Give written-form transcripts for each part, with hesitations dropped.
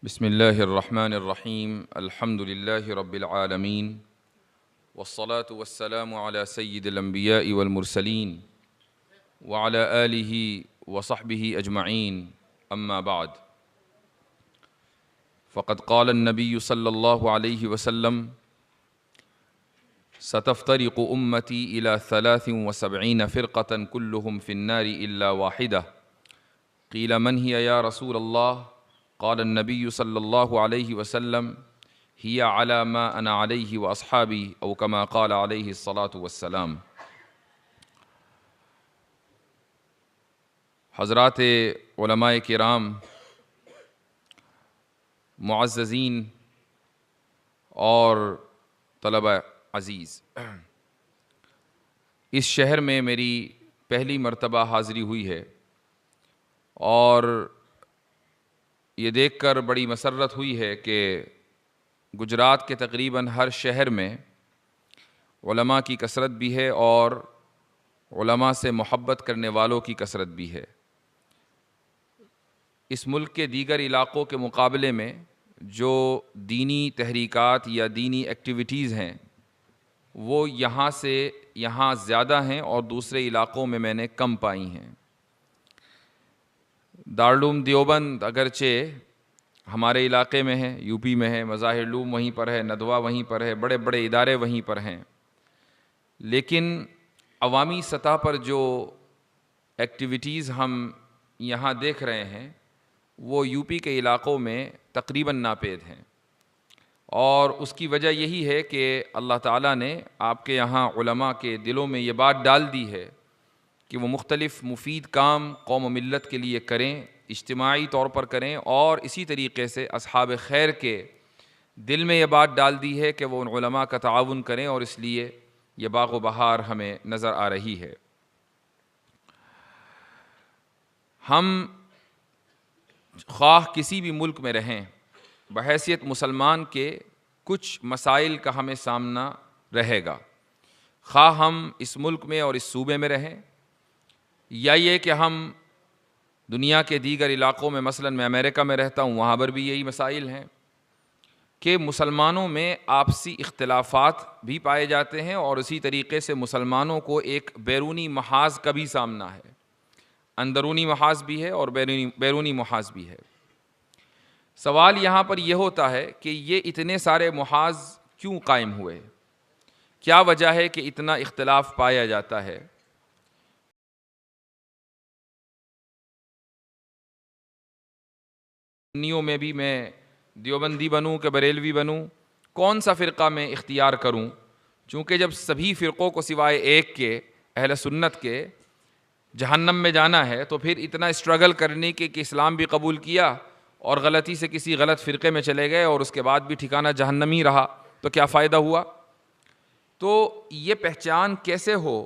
بسم الله الرحمن الرحيم الحمد لله رب العالمين والصلاة والسلام على سيد الأنبياء والمرسلين وعلى آله وصحبه أجمعين أما بعد فقد قال النبي صلى الله عليه وسلم ستفترق أمتي إلى 73 فرقة كلهم في النار إلا واحدة قيل من هي يا رسول الله قال النبي صلى الله عليه وسلم هي على ما أنا عليه وأصحابي أو كما قال عليه الصلاة والسلام۔ حضرات علماء کرام، معززین اور طلبہ عزیز، اس شہر میں میری پہلی مرتبہ حاضری ہوئی ہے اور یہ دیکھ کر بڑی مسرت ہوئی ہے کہ گجرات کے تقریباً ہر شہر میں علماء کی کثرت بھی ہے اور علماء سے محبت کرنے والوں کی کثرت بھی ہے۔ اس ملک کے دیگر علاقوں کے مقابلے میں جو دینی تحریکات یا دینی ایکٹیویٹیز ہیں وہ یہاں زیادہ ہیں اور دوسرے علاقوں میں نے کم پائی ہیں۔ دارالعلوم دیوبند اگرچہ ہمارے علاقے میں ہے، یو پی میں ہے، مظاہر علوم وہیں پر ہے، ندوہ وہیں پر ہے، بڑے بڑے ادارے وہیں پر ہیں، لیکن عوامی سطح پر جو ایکٹیویٹیز ہم یہاں دیکھ رہے ہیں وہ یو پی کے علاقوں میں تقریباً ناپید ہیں، اور اس کی وجہ یہی ہے کہ اللہ تعالیٰ نے آپ کے یہاں علماء کے دلوں میں یہ بات ڈال دی ہے کہ وہ مختلف مفید کام قوم و ملت کے لیے کریں، اجتماعی طور پر کریں، اور اسی طریقے سے اصحاب خیر کے دل میں یہ بات ڈال دی ہے کہ وہ ان علماء کا تعاون کریں، اور اس لیے یہ باغ و بہار ہمیں نظر آ رہی ہے۔ ہم خواہ کسی بھی ملک میں رہیں، بحیثیت مسلمان کے کچھ مسائل کا ہمیں سامنا رہے گا، خواہ ہم اس ملک میں اور اس صوبے میں رہیں یا یہ کہ ہم دنیا کے دیگر علاقوں میں، مثلا میں امریکہ میں رہتا ہوں، وہاں پر بھی یہی مسائل ہیں کہ مسلمانوں میں آپسی اختلافات بھی پائے جاتے ہیں، اور اسی طریقے سے مسلمانوں کو ایک بیرونی محاذ کا بھی سامنا ہے، اندرونی محاذ بھی ہے اور بیرونی محاذ بھی ہے۔ سوال یہاں پر یہ ہوتا ہے کہ یہ اتنے سارے محاذ کیوں قائم ہوئے؟ کیا وجہ ہے کہ اتنا اختلاف پایا جاتا ہے؟ سنیوں میں بھی میں دیوبندی بنوں کہ بریلوی بنوں، کون سا فرقہ میں اختیار کروں؟ چونکہ جب سبھی فرقوں کو سوائے ایک کے، اہل سنت کے، جہنم میں جانا ہے تو پھر اتنا اسٹرگل کرنے کہ اسلام بھی قبول کیا اور غلطی سے کسی غلط فرقے میں چلے گئے اور اس کے بعد بھی ٹھکانہ جہنم ہی رہا تو کیا فائدہ ہوا؟ تو یہ پہچان کیسے ہو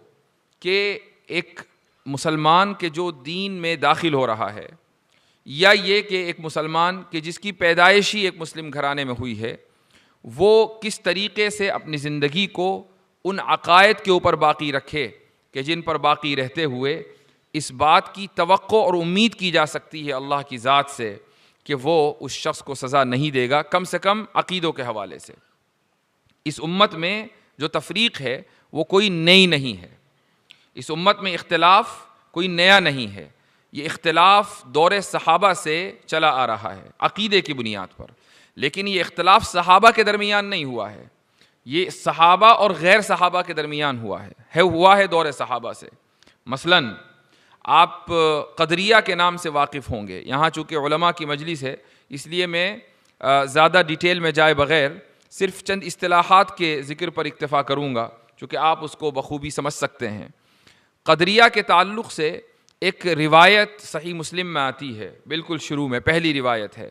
کہ ایک مسلمان کے جو دین میں داخل ہو رہا ہے، یا یہ کہ ایک مسلمان کہ جس کی پیدائش ہی ایک مسلم گھرانے میں ہوئی ہے، وہ کس طریقے سے اپنی زندگی کو ان عقائد کے اوپر باقی رکھے کہ جن پر باقی رہتے ہوئے اس بات کی توقع اور امید کی جا سکتی ہے اللہ کی ذات سے کہ وہ اس شخص کو سزا نہیں دے گا، کم سے کم عقیدوں کے حوالے سے۔ اس امت میں جو تفریق ہے وہ کوئی نئی نہیں ہے، اس امت میں اختلاف کوئی نیا نہیں ہے، یہ اختلاف دور صحابہ سے چلا آ رہا ہے عقیدے کی بنیاد پر، لیکن یہ اختلاف صحابہ کے درمیان نہیں ہوا ہے، یہ صحابہ اور غیر صحابہ کے درمیان ہوا ہے دور صحابہ سے۔ مثلا آپ قدریہ کے نام سے واقف ہوں گے، یہاں چونکہ علماء کی مجلس ہے اس لیے میں زیادہ ڈیٹیل میں جائے بغیر صرف چند اصطلاحات کے ذکر پر اکتفا کروں گا چونکہ آپ اس کو بخوبی سمجھ سکتے ہیں۔ قدریہ کے تعلق سے ایک روایت صحیح مسلم میں آتی ہے، بالکل شروع میں پہلی روایت ہے۔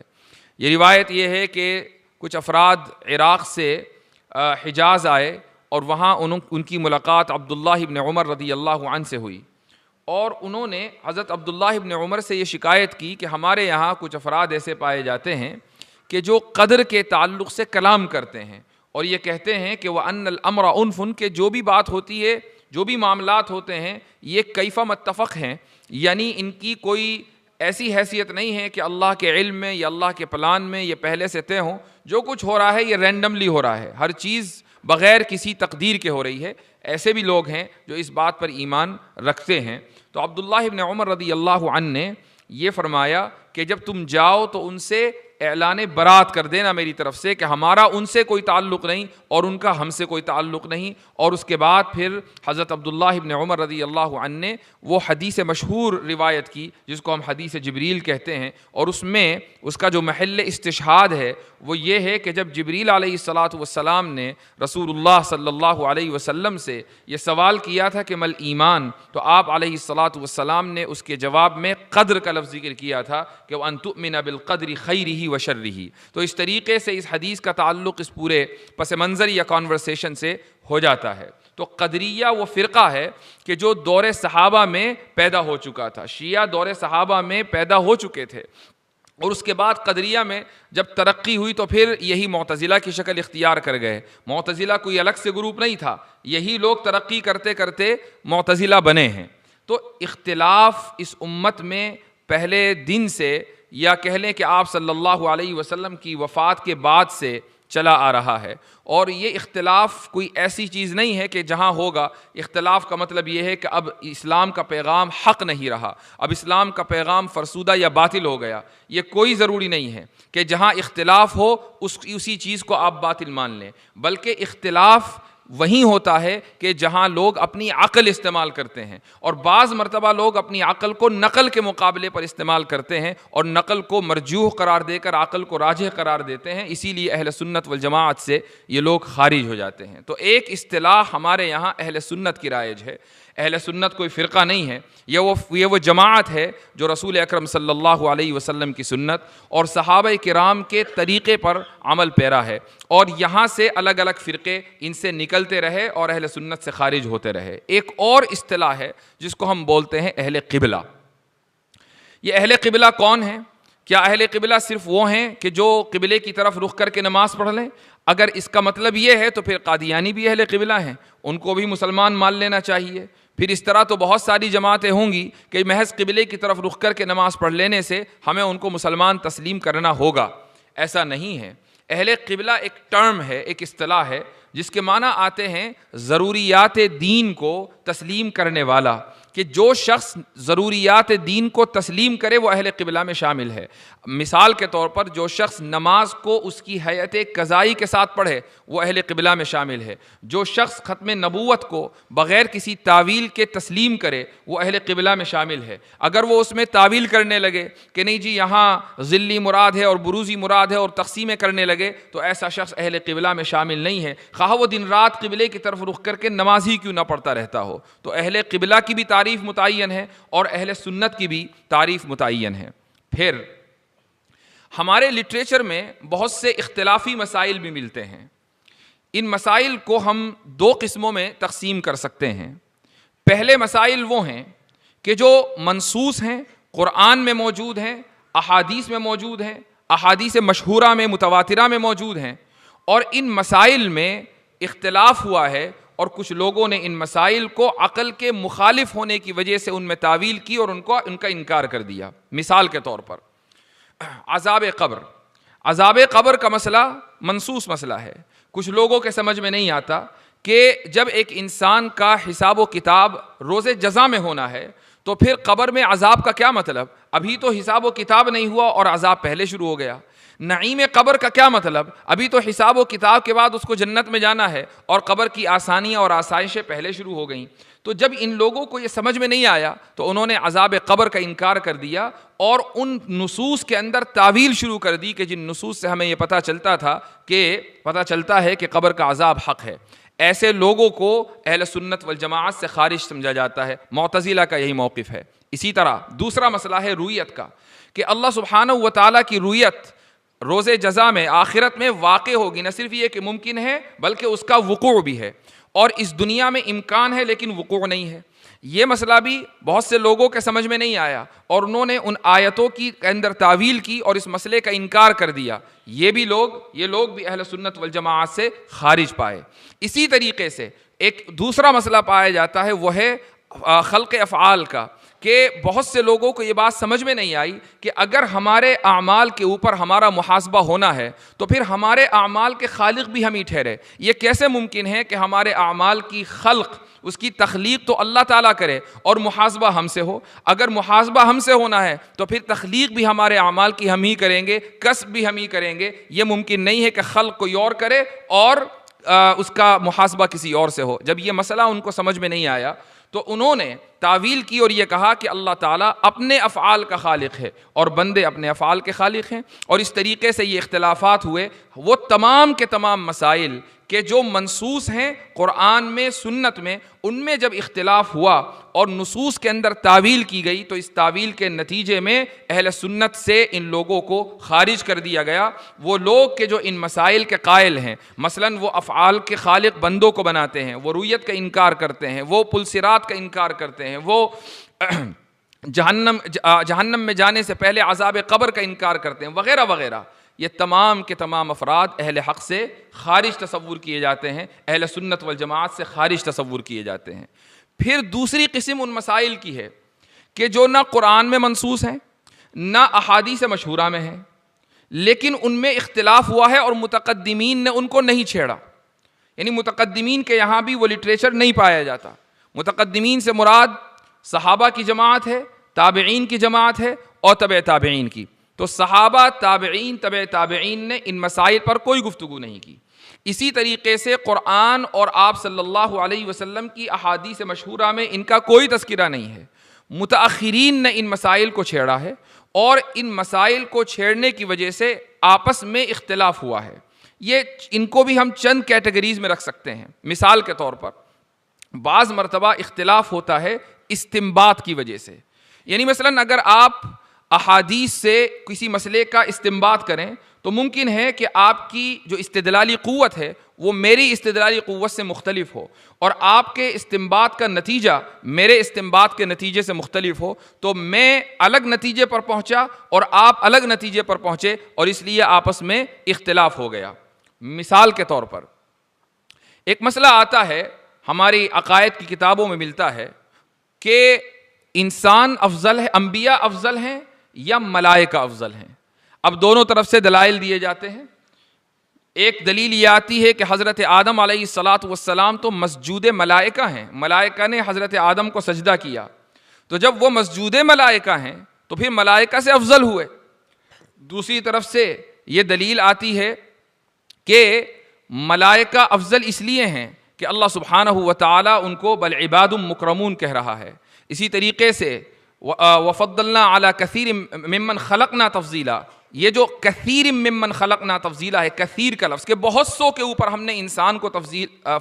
یہ روایت یہ ہے کہ کچھ افراد عراق سے حجاز آئے اور وہاں ان کی ملاقات عبداللہ ابن عمر رضی اللہ عنہ سے ہوئی، اور انہوں نے حضرت عبداللہ ابن عمر سے یہ شکایت کی کہ ہمارے یہاں کچھ افراد ایسے پائے جاتے ہیں کہ جو قدر کے تعلق سے کلام کرتے ہیں اور یہ کہتے ہیں کہ وَأَنَّ الْأَمْرَ أُنْفٌ، کہ جو بھی بات ہوتی ہے، جو بھی معاملات ہوتے ہیں یہ کیفہ متفق ہیں، یعنی ان کی کوئی ایسی حیثیت نہیں ہے کہ اللہ کے علم میں یا اللہ کے پلان میں یہ پہلے سے طے ہوں. جو کچھ ہو رہا ہے یہ رینڈملی ہو رہا ہے, ہر چیز بغیر کسی تقدیر کے ہو رہی ہے. ایسے بھی لوگ ہیں جو اس بات پر ایمان رکھتے ہیں. تو عبداللہ ابن عمر رضی اللہ عنہ نے یہ فرمایا کہ جب تم جاؤ تو ان سے اعلان برات کر دینا میری طرف سے کہ ہمارا ان سے کوئی تعلق نہیں اور ان کا ہم سے کوئی تعلق نہیں. اور اس کے بعد پھر حضرت عبداللہ ابن عمر رضی اللہ عنہ نے وہ حدیث مشہور روایت کی جس کو ہم حدیث جبریل کہتے ہیں, اور اس میں اس کا جو محل استشہاد ہے وہ یہ ہے کہ جب جبریل علیہ الصلاۃ والسلام نے رسول اللہ صلی اللہ علیہ وسلم سے یہ سوال کیا تھا کہ مل ایمان, تو آپ علیہ الصلاۃ والسلام نے اس کے جواب میں قدر کا لفظ ذکر کیا تھا کہ وَأَن تُؤْمِنَ بِالْقَدْرِ خَيْرِهِ وَشَرِّهِ. تو اس طریقے سے اس حدیث کا تعلق اس پورے پس منظر یا کانورسیشن سے ہو جاتا ہے. تو قدریہ وہ فرقہ ہے کہ جو دور صحابہ میں پیدا ہو چکا تھا. شیعہ دور صحابہ میں پیدا ہو چکے تھے, اور اس کے بعد قدریہ میں جب ترقی ہوئی تو پھر یہی معتزلہ کی شکل اختیار کر گئے. معتزلہ کوئی الگ سے گروپ نہیں تھا, یہی لوگ ترقی کرتے کرتے معتزلہ بنے ہیں. تو اختلاف اس امت میں پہلے دن سے, یا کہہ لیں کہ آپ صلی اللہ علیہ وسلم کی وفات کے بعد سے چلا آ رہا ہے. اور یہ اختلاف کوئی ایسی چیز نہیں ہے کہ جہاں ہوگا, اختلاف کا مطلب یہ ہے کہ اب اسلام کا پیغام حق نہیں رہا, اب اسلام کا پیغام فرسودہ یا باطل ہو گیا. یہ کوئی ضروری نہیں ہے کہ جہاں اختلاف ہو اسی چیز کو آپ باطل مان لیں, بلکہ اختلاف وہیں ہوتا ہے کہ جہاں لوگ اپنی عقل استعمال کرتے ہیں, اور بعض مرتبہ لوگ اپنی عقل کو نقل کے مقابلے پر استعمال کرتے ہیں اور نقل کو مرجوح قرار دے کر عقل کو راجح قرار دیتے ہیں. اسی لیے اہل سنت والجماعت سے یہ لوگ خارج ہو جاتے ہیں. تو ایک اصطلاح ہمارے یہاں اہل سنت کی رائج ہے. اہل سنت کوئی فرقہ نہیں ہے, یہ وہ جماعت ہے جو رسول اکرم صلی اللہ علیہ وسلم کی سنت اور صحابہ کرام کے طریقے پر عمل پیرا ہے, اور یہاں سے الگ الگ فرقے ان سے نکلتے رہے اور اہل سنت سے خارج ہوتے رہے. ایک اور اصطلاح ہے جس کو ہم بولتے ہیں اہل قبلہ. یہ اہل قبلہ کون ہیں؟ کیا اہل قبلہ صرف وہ ہیں کہ جو قبلے کی طرف رخ کر کے نماز پڑھ لیں؟ اگر اس کا مطلب یہ ہے تو پھر قادیانی بھی اہل قبلہ ہیں, ان کو بھی مسلمان مان لینا چاہیے. پھر اس طرح تو بہت ساری جماعتیں ہوں گی کہ محض قبلے کی طرف رخ کر کے نماز پڑھ لینے سے ہمیں ان کو مسلمان تسلیم کرنا ہوگا. ایسا نہیں ہے. اہل قبلہ ایک ٹرم ہے, ایک اصطلاح ہے جس کے معنی آتے ہیں ضروریات دین کو تسلیم کرنے والا, کہ جو شخص ضروریات دین کو تسلیم کرے وہ اہل قبلہ میں شامل ہے. مثال کے طور پر جو شخص نماز کو اس کی حیت قضائی کے ساتھ پڑھے وہ اہل قبلہ میں شامل ہے. جو شخص ختم نبوت کو بغیر کسی تعویل کے تسلیم کرے وہ اہل قبلہ میں شامل ہے. اگر وہ اس میں تعویل کرنے لگے کہ نہیں جی یہاں ذلی مراد ہے اور بروزی مراد ہے اور تقسیمیں کرنے لگے تو ایسا شخص اہل قبلہ میں شامل نہیں ہے, خواہ وہ دن رات قبلے کی طرف رخ کر کے نماز ہی کیوں نہ پڑھتا رہتا ہو. تو اہل قبلہ کی بھی تعریف متعین ہے اور اہل سنت کی بھی تعریف متعین ہے. پھر ہمارے لٹریچر میں بہت سے اختلافی مسائل بھی ملتے ہیں. ان مسائل کو ہم دو قسموں میں تقسیم کر سکتے ہیں. پہلے مسائل وہ ہیں کہ جو منصوص ہیں, قرآن میں موجود ہیں, احادیث میں موجود ہیں, احادیث مشہورہ میں متواترہ میں موجود ہیں, اور ان مسائل میں اختلاف ہوا ہے اور کچھ لوگوں نے ان مسائل کو عقل کے مخالف ہونے کی وجہ سے ان میں تعویل کی اور ان کا انکار کر دیا. مثال کے طور پر عذاب قبر. عذاب قبر کا مسئلہ منصوص مسئلہ ہے. کچھ لوگوں کے سمجھ میں نہیں آتا کہ جب ایک انسان کا حساب و کتاب روز جزا میں ہونا ہے تو پھر قبر میں عذاب کا کیا مطلب؟ ابھی تو حساب و کتاب نہیں ہوا اور عذاب پہلے شروع ہو گیا. نعیم قبر کا کیا مطلب؟ ابھی تو حساب و کتاب کے بعد اس کو جنت میں جانا ہے اور قبر کی آسانیاں اور آسائشیں پہلے شروع ہو گئیں. تو جب ان لوگوں کو یہ سمجھ میں نہیں آیا تو انہوں نے عذاب قبر کا انکار کر دیا اور ان نصوص کے اندر تعویل شروع کر دی کہ جن نصوص سے ہمیں یہ پتہ چلتا ہے کہ قبر کا عذاب حق ہے. ایسے لوگوں کو اہل سنت والجماعت سے خارج سمجھا جاتا ہے. معتزلہ کا یہی موقف ہے. اسی طرح دوسرا مسئلہ ہے رویت کا, کہ اللہ سبحانہ و تعالیٰ کی رویت روز جزا میں آخرت میں واقع ہوگی. نہ صرف یہ کہ ممکن ہے بلکہ اس کا وقوع بھی ہے, اور اس دنیا میں امکان ہے لیکن وقوع نہیں ہے. یہ مسئلہ بھی بہت سے لوگوں کے سمجھ میں نہیں آیا اور انہوں نے ان آیتوں کی اندر تعویل کی اور اس مسئلے کا انکار کر دیا. یہ لوگ بھی اہل سنت والجماعت سے خارج پائے. اسی طریقے سے ایک دوسرا مسئلہ پایا جاتا ہے, وہ ہے خلق افعال کا, کہ بہت سے لوگوں کو یہ بات سمجھ میں نہیں آئی کہ اگر ہمارے اعمال کے اوپر ہمارا محاسبہ ہونا ہے تو پھر ہمارے اعمال کے خالق بھی ہم ہی ٹھہرے. یہ کیسے ممکن ہے کہ ہمارے اعمال کی خلق، اس کی تخلیق تو اللہ تعالیٰ کرے اور محاسبہ ہم سے ہو؟ اگر محاسبہ ہم سے ہونا ہے تو پھر تخلیق بھی ہمارے اعمال کی ہم ہی کریں گے، کسب بھی ہم ہی کریں گے. یہ ممکن نہیں ہے کہ خلق کوئی اور کرے اور اس کا محاسبہ کسی اور سے ہو. جب یہ مسئلہ ان کو سمجھ میں نہیں آیا تو انہوں نے تعویل کی اور یہ کہا کہ اللہ تعالیٰ اپنے افعال کا خالق ہے اور بندے اپنے افعال کے خالق ہیں. اور اس طریقے سے یہ اختلافات ہوئے. وہ تمام کے تمام مسائل کہ جو منصوص ہیں قرآن میں، سنت میں، ان میں جب اختلاف ہوا اور نصوص کے اندر تعویل کی گئی تو اس تعویل کے نتیجے میں اہل سنت سے ان لوگوں کو خارج کر دیا گیا. وہ لوگ کہ جو ان مسائل کے قائل ہیں، مثلا وہ افعال کے خالق بندوں کو بناتے ہیں، وہ رویت کا انکار کرتے ہیں، وہ پلسرات کا انکار کرتے ہیں، وہ جہنم میں جانے سے پہلے عذاب قبر کا انکار کرتے ہیں، وغیرہ وغیرہ. یہ تمام کے تمام افراد اہل حق سے خارج تصور کیے جاتے ہیں، اہل سنت والجماعت سے خارج تصور کیے جاتے ہیں. پھر دوسری قسم ان مسائل کی ہے کہ جو نہ قرآن میں منصوص ہیں نہ احادیث مشہورہ میں ہیں، لیکن ان میں اختلاف ہوا ہے اور متقدمین نے ان کو نہیں چھیڑا. یعنی متقدمین کے یہاں بھی وہ لٹریچر نہیں پایا جاتا. متقدمین سے مراد صحابہ کی جماعت ہے، تابعین کی جماعت ہے اور تبع تابعین کی. تو صحابہ، تابعین، تبع تابعین نے ان مسائل پر کوئی گفتگو نہیں کی. اسی طریقے سے قرآن اور آپ صلی اللہ علیہ وسلم کی احادیث مشہورہ میں ان کا کوئی تذکرہ نہیں ہے. متأخرین نے ان مسائل کو چھیڑا ہے اور ان مسائل کو چھیڑنے کی وجہ سے آپس میں اختلاف ہوا ہے. یہ ان کو بھی ہم چند کیٹیگریز میں رکھ سکتے ہیں. مثال کے طور پر بعض مرتبہ اختلاف ہوتا ہے استنباط کی وجہ سے. یعنی مثلا اگر آپ احادیث سے کسی مسئلے کا استنباط کریں تو ممکن ہے کہ آپ کی جو استدلالی قوت ہے وہ میری استدلالی قوت سے مختلف ہو اور آپ کے استنباط کا نتیجہ میرے استنباط کے نتیجے سے مختلف ہو. تو میں الگ نتیجے پر پہنچا اور آپ الگ نتیجے پر پہنچے اور اس لیے آپس میں اختلاف ہو گیا. مثال کے طور پر ایک مسئلہ آتا ہے، ہماری عقائد کی کتابوں میں ملتا ہے کہ انسان افضل ہے، انبیاء افضل ہیں یا ملائکہ افضل ہیں. اب دونوں طرف سے دلائل دیے جاتے ہیں. ایک دلیل یہ آتی ہے کہ حضرت آدم علیہ السلام تو مسجود ملائکہ ہیں، ملائکہ نے حضرت آدم کو سجدہ کیا، تو جب وہ مسجود ملائکہ ہیں تو پھر ملائکہ سے افضل ہوئے. دوسری طرف سے یہ دلیل آتی ہے کہ ملائکہ افضل اس لیے ہیں کہ اللہ سبحانہ و تعالی ان کو بل عباد مکرمون کہہ رہا ہے. اسی طریقے سے وفضلنا علی کثیر ممن خلقنا تفضیلا، یہ جو کثیر ممن خلقنا تفضیلا ہے، کثیر کا لفظ کہ بہت سو کے اوپر ہم نے انسان کو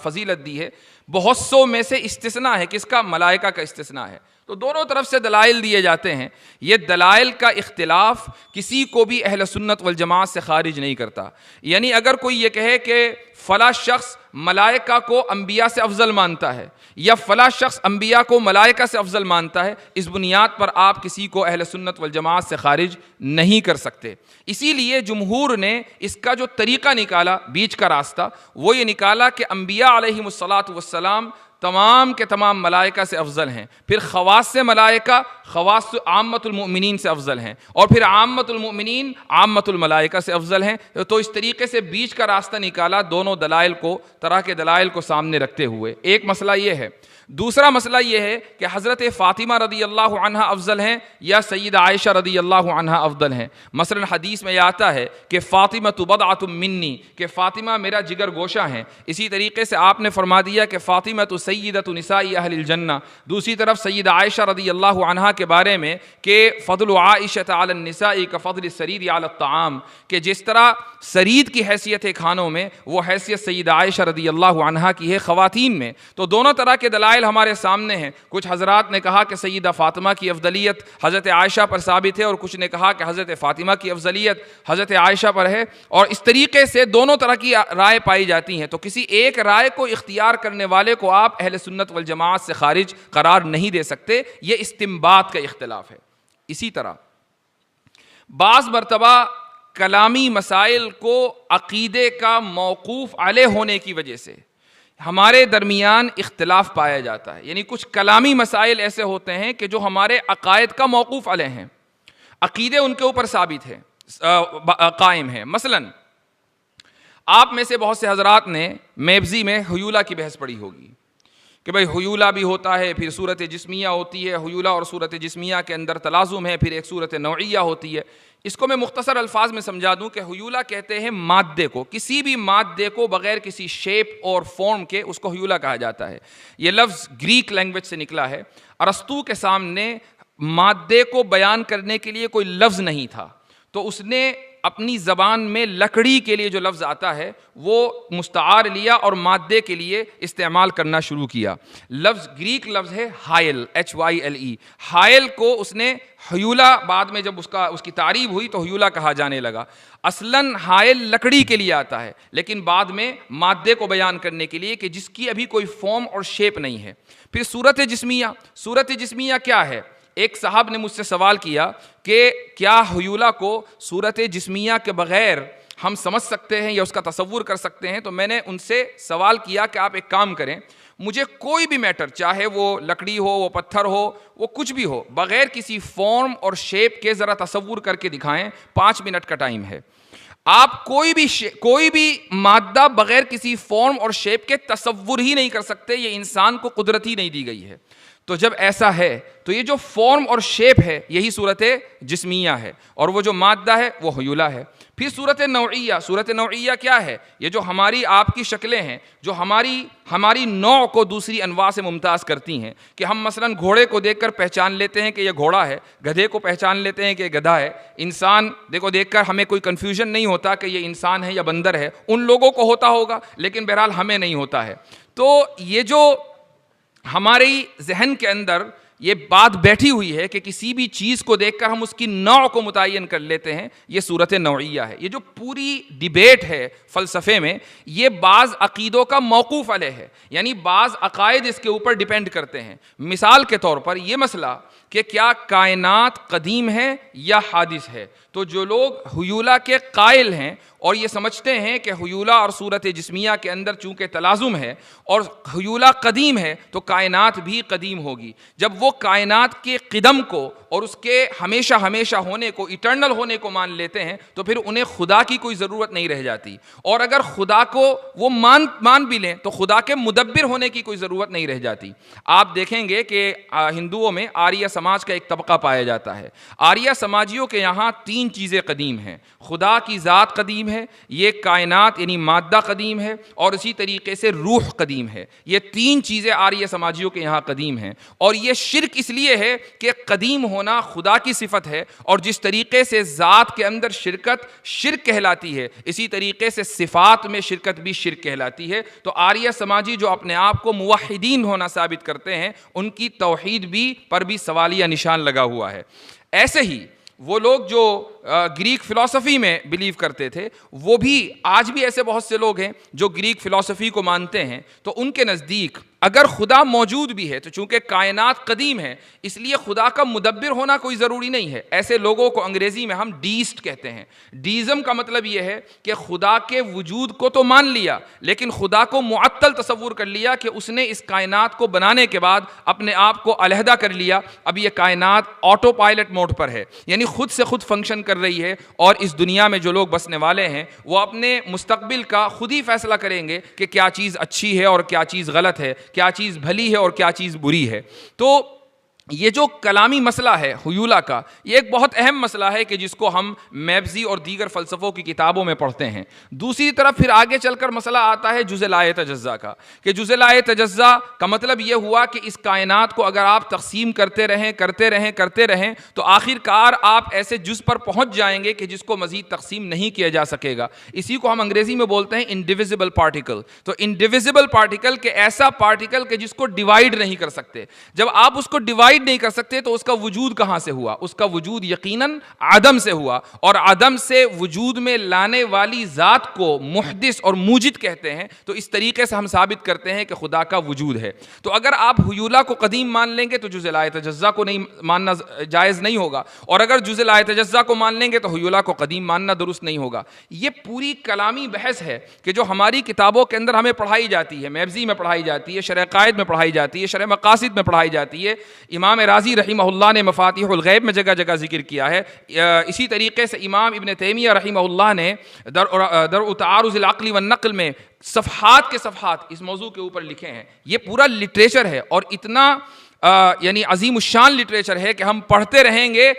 فضیلت دی ہے، بہت سو میں سے استثناء ہے، کس کا؟ ملائکہ کا استثناء ہے. تو دونوں طرف سے دلائل دیے جاتے ہیں. یہ دلائل کا اختلاف کسی کو بھی اہل سنت والجماعت سے خارج نہیں کرتا. یعنی اگر کوئی یہ کہے کہ فلاں شخص ملائکہ کو انبیاء سے افضل مانتا ہے یا فلاں شخص انبیاء کو ملائکہ سے افضل مانتا ہے، اس بنیاد پر آپ کسی کو اہل سنت والجماعت سے خارج نہیں کر سکتے. اسی لیے جمہور نے اس کا جو طریقہ نکالا، بیچ کا راستہ، وہ یہ نکالا کہ انبیاء علیہم الصلاۃ والسلام تمام کے تمام ملائکہ سے افضل ہیں، پھر خواص سے ملائکہ خواص عامت المؤمنین سے افضل ہیں، اور پھر عامت المؤمنین عامت الملائکہ سے افضل ہیں. تو اس طریقے سے بیچ کا راستہ نکالا دونوں دلائل کو، طرح کے دلائل کو سامنے رکھتے ہوئے. ایک مسئلہ یہ ہے. دوسرا مسئلہ یہ ہے کہ حضرت فاطمہ رضی اللہ عنہا افضل ہیں یا سیدہ عائشہ رضی اللہ عنہا افضل ہیں. مثلا حدیث میں یہ آتا ہے کہ فاطمہ بضعۃ منی، کہ فاطمہ میرا جگر گوشہ ہیں. اسی طریقے سے آپ نے فرما دیا کہ فاطمہ سیدۃ نساء اہل الجنہ. دوسری طرف سیدہ عائشہ رضی اللہ عنہا کے بارے میں کہ فضل عائشہ علی النساء کفضل السرید علی الطعام، کہ جس طرح سرید کی حیثیت ہے کھانوں میں، وہ حیثیت سیدہ عائشہ رضی اللہ عنہا کی ہے خواتین میں. تو دونوں طرح کے دلائل ہمارے سامنے ہیں. کچھ حضرات نے کہا کہ سیدہ فاطمہ کی افضلیت حضرت عائشہ پر ثابت ہے اور کچھ نے کہا کہ حضرت فاطمہ کی افضلیت حضرت عائشہ پر ہے، اور اس طریقے سے دونوں طرح کی رائے پائی جاتی ہیں. تو کسی ایک رائے کو اختیار کرنے والے کو آپ اہل سنت والجماعت سے خارج قرار نہیں دے سکتے. یہ استنباط کا اختلاف ہے. اسی طرح بعض مرتبہ کلامی مسائل کو عقیدے کا موقوف علیہ ہونے کی وجہ سے ہمارے درمیان اختلاف پایا جاتا ہے، یعنی کچھ کلامی مسائل ایسے ہوتے ہیں کہ جو ہمارے عقائد کا موقوف علیہ ہیں، عقیدے ان کے اوپر ثابت ہیں، قائم ہیں۔ مثلا آپ میں سے بہت سے حضرات نے میبزی میں حیولہ کی بحث پڑھی ہوگی کہ بھئی حیولہ بھی ہوتا ہے، پھر صورت جسمیہ ہوتی ہے، حیولہ اور صورت جسمیہ کے اندر تلازم ہے، پھر ایک صورت نوعیہ ہوتی ہے۔ اس کو میں مختصر الفاظ میں سمجھا دوں کہ حیولہ کہتے ہیں مادے کو، کسی بھی مادے کو بغیر کسی شیپ اور فارم کے اس کو حیولہ کہا جاتا ہے۔ یہ لفظ گریک لینگویج سے نکلا ہے۔ ارسطو کے سامنے مادے کو بیان کرنے کے لیے کوئی لفظ نہیں تھا، تو اس نے اپنی زبان میں لکڑی کے لیے جو لفظ آتا ہے وہ مستعار لیا اور مادے کے لیے استعمال کرنا شروع کیا۔ لفظ گریک لفظ ہے ہائل، HYLE۔ ہائل کو اس نے حیولہ، بعد میں جب اس کی تعریف ہوئی تو حیولہ کہا جانے لگا۔ اصلاً ہائل لکڑی کے لیے آتا ہے، لیکن بعد میں مادے کو بیان کرنے کے لیے کہ جس کی ابھی کوئی فارم اور شیپ نہیں ہے۔ پھر صورت جسمیہ، صورت جسمیہ کیا ہے؟ ایک صاحب نے مجھ سے سوال کیا کہ کیا حیولہ کو صورت جسمیہ کے بغیر ہم سمجھ سکتے ہیں یا اس کا تصور کر سکتے ہیں؟ تو میں نے ان سے سوال کیا کہ آپ ایک کام کریں، مجھے کوئی بھی میٹر، چاہے وہ لکڑی ہو، وہ پتھر ہو، وہ کچھ بھی ہو، بغیر کسی فارم اور شیپ کے ذرا تصور کر کے دکھائیں۔ 5 منٹ کا ٹائم ہے۔ آپ کوئی بھی مادہ بغیر کسی فارم اور شیپ کے تصور ہی نہیں کر سکتے، یہ انسان کو قدرت ہی نہیں دی گئی ہے۔ تو جب ایسا ہے تو یہ جو فارم اور شیپ ہے یہی صورت جسمیہ ہے، اور وہ جو مادہ ہے وہ حیولہ ہے۔ پھر صورت نوعیہ، صورت نوعیہ کیا ہے؟ یہ جو ہماری آپ کی شکلیں ہیں، جو ہماری نوع کو دوسری انواع سے ممتاز کرتی ہیں، کہ ہم مثلا گھوڑے کو دیکھ کر پہچان لیتے ہیں کہ یہ گھوڑا ہے، گدھے کو پہچان لیتے ہیں کہ یہ گدھا ہے، انسان دیکھ کر ہمیں کوئی کنفیوژن نہیں ہوتا کہ یہ انسان ہے یا بندر ہے۔ ان لوگوں کو ہوتا ہوگا لیکن بہرحال ہمیں نہیں ہوتا ہے۔ تو یہ جو ہماری ذہن کے اندر یہ بات بیٹھی ہوئی ہے کہ کسی بھی چیز کو دیکھ کر ہم اس کی نوع کو متعین کر لیتے ہیں، یہ صورت نوعیہ ہے۔ یہ جو پوری ڈیبیٹ ہے فلسفے میں، یہ بعض عقیدوں کا موقوف علیہ ہے، یعنی بعض عقائد اس کے اوپر ڈیپینڈ کرتے ہیں۔ مثال کے طور پر یہ مسئلہ کہ کیا کائنات قدیم ہے یا حادث ہے، تو جو لوگ حیولہ کے قائل ہیں اور یہ سمجھتے ہیں کہ حیولہ اور صورت جسمیہ کے اندر چونکہ تلازم ہے اور حیولہ قدیم ہے تو کائنات بھی قدیم ہوگی، جب وہ کائنات کے قدم کو اور اس کے ہمیشہ ہمیشہ ہونے کو، ایٹرنل ہونے کو مان لیتے ہیں تو پھر انہیں خدا کی کوئی ضرورت نہیں رہ جاتی، اور اگر خدا کو وہ مان بھی لیں تو خدا کے مدبر ہونے کی کوئی ضرورت نہیں رہ جاتی۔ آپ دیکھیں گے کہ ہندوؤں میں آریہ سماج کا ایک طبقہ پایا جاتا ہے۔ آریہ سماجیوں کے یہاں 3 چیزیں قدیم ہیں۔ خدا کی ذات قدیم ہے، یہ کائنات یعنی مادہ قدیم ہے، اور اسی طریقے سے روح قدیم ہے۔ یہ 3 چیزیں آریہ سماجیوں کے یہاں قدیم ہیں، اور یہ شرک اس لیے ہے کہ قدیم ہونا خدا کی صفت ہے، اور جس طریقے سے ذات کے اندر شرک کہلاتی ہے، اسی طریقے سے صفات میں شرکت بھی شرک کہلاتی ہے۔ تو آریہ سماجی جو اپنے آپ کو موحدین ہونا ثابت کرتے ہیں، ان کی توحید پر بھی سوالیہ نشان لگا ہوا ہے۔ ایسے ہی وہ لوگ جو گریک فلسفی میں بلیو کرتے تھے، وہ بھی آج بھی ایسے بہت سے لوگ ہیں جو گریک فلسفی کو مانتے ہیں، تو ان کے نزدیک اگر خدا موجود بھی ہے تو چونکہ کائنات قدیم ہے اس لیے خدا کا مدبر ہونا کوئی ضروری نہیں ہے۔ ایسے لوگوں کو انگریزی میں ہم ڈیسٹ کہتے ہیں۔ ڈیزم کا مطلب یہ ہے کہ خدا کے وجود کو تو مان لیا لیکن خدا کو معطل تصور کر لیا کہ اس نے اس کائنات کو بنانے کے بعد اپنے آپ کو علیحدہ کر لیا، اب یہ کائنات آٹو پائلٹ موڈ پر ہے، یعنی خود سے خود فنکشن کر رہی ہے، اور اس دنیا میں جو لوگ بسنے والے ہیں وہ اپنے مستقبل کا خود ہی فیصلہ کریں گے کہ کیا چیز اچھی ہے اور کیا چیز غلط ہے، کیا چیز بھلی ہے اور کیا چیز بری ہے۔ تو یہ جو کلامی مسئلہ ہے حیولہ کا، یہ ایک بہت اہم مسئلہ ہے کہ جس کو ہم میبزی اور دیگر فلسفوں کی کتابوں میں پڑھتے ہیں۔ دوسری طرف پھر آگے چل کر مسئلہ آتا ہے جزء لا یتجزا کا، کہ جزء لا یتجزا کا مطلب یہ ہوا کہ اس کائنات کو اگر آپ تقسیم کرتے رہیں تو آخر کار آپ ایسے جز پر پہنچ جائیں گے کہ جس کو مزید تقسیم نہیں کیا جا سکے گا۔ اسی کو ہم انگریزی میں بولتے ہیں انڈیویزیبل پارٹیکل۔ تو انڈیویزیبل پارٹیکل کہ ایسا پارٹیکل کہ جس کو ڈیوائیڈ نہیں کر سکتے، جب آپ اس کو ڈیوائیڈ ڈیسائیڈ نہیں کر سکتے تو اس کا وجود کہاں سے ہوا؟ اس کا وجود یقیناً عدم سے ہوا، اور عدم سے وجود میں لانے والی ذات کو محدث اور موجد کہتے ہیں۔ تو اس طریقے سے ہم ثابت کرتے ہیں کہ خدا کا وجود ہے۔ تو اگر آپ حیولہ کو قدیم مان لیں گے تو جزء لا یتجزا کو نہیں ماننا جائز نہیں ہوگا، اور اگر جزء لا یتجزا کو مان لیں گے تو حیولہ کو قدیم ماننا درست نہیں ہوگا۔ یہ پوری کلامی بحث ہے کہ جو ہماری کتابوں کے اندر ہمیں پڑھائی جاتی ہے، میبزی میں پڑھائی جاتی ہے، شرح قائد میں پڑھائی جاتی ہے، شرح مقاصد میں پڑھائی جاتی ہے، امام رازی رحمہ اللہ نے مفاتیح الغیب میں جگہ جگہ ذکر کیا ہے، اسی طریقے سے امام ابن تیمیہ رحمہ اللہ نے درء تعارض العقل والنقل میں صفحات کے صفحات اس موضوع کے اوپر لکھے ہیں۔ یہ پورا لٹریچر ہے، اور اتنا یعنی عظیم الشان لٹریچر ہے کہ ہم پڑھتے رہیں گے،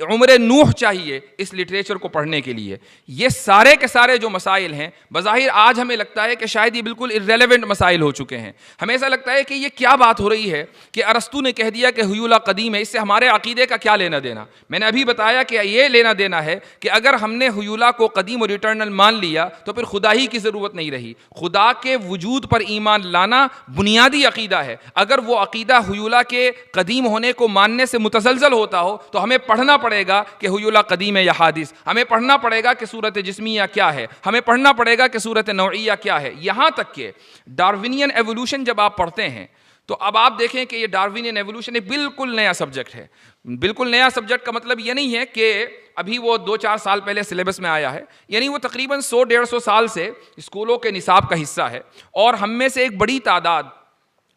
عمر نوح چاہیے اس لٹریچر کو پڑھنے کے لیے۔ یہ سارے کے سارے جو مسائل ہیں بظاہر آج ہمیں لگتا ہے کہ شاید یہ بالکل irrelevant مسائل ہو چکے ہیں، ہمیں ایسا لگتا ہے کہ یہ کیا بات ہو رہی ہے کہ ارسطو نے کہہ دیا کہ حیولہ قدیم ہے، اس سے ہمارے عقیدے کا کیا لینا دینا؟ میں نے ابھی بتایا کہ یہ لینا دینا ہے کہ اگر ہم نے حیولہ کو قدیم اور ایٹرنل مان لیا تو پھر خدا ہی کی ضرورت نہیں رہی۔ خدا کے وجود پر ایمان لانا بنیادی عقیدہ ہے۔ اگر وہ عقیدہ حیولہ کے قدیم ہونے کو ماننے سے متزلزل ہوتا ہو تو ہمیں پڑھنا پڑے گا کہ حیولہ قدیم ہے یا حادث، ہمیں پڑھنا پڑے گا کہ صورت جسمیہ کیا ہے، ہمیں پڑھنا پڑے گا کہ صورت نوعیہ کیا ہے۔ یہاں تک کہ ڈاروینین ایوولوشن جب آپ پڑھتے ہیں تو اب آپ دیکھیں کہ یہ ڈاروینین ایوولوشن ایک بالکل نیا سبجیکٹ ہے۔ بالکل نیا سبجیکٹ کا مطلب یہ نہیں ہے کہ ابھی وہ 2-4 سال پہلے سلیبس میں آیا ہے، یعنی وہ تقریباً 100-150 سال سے اسکولوں کے نصاب کا حصہ ہے، اور ہم میں سے ایک بڑی تعداد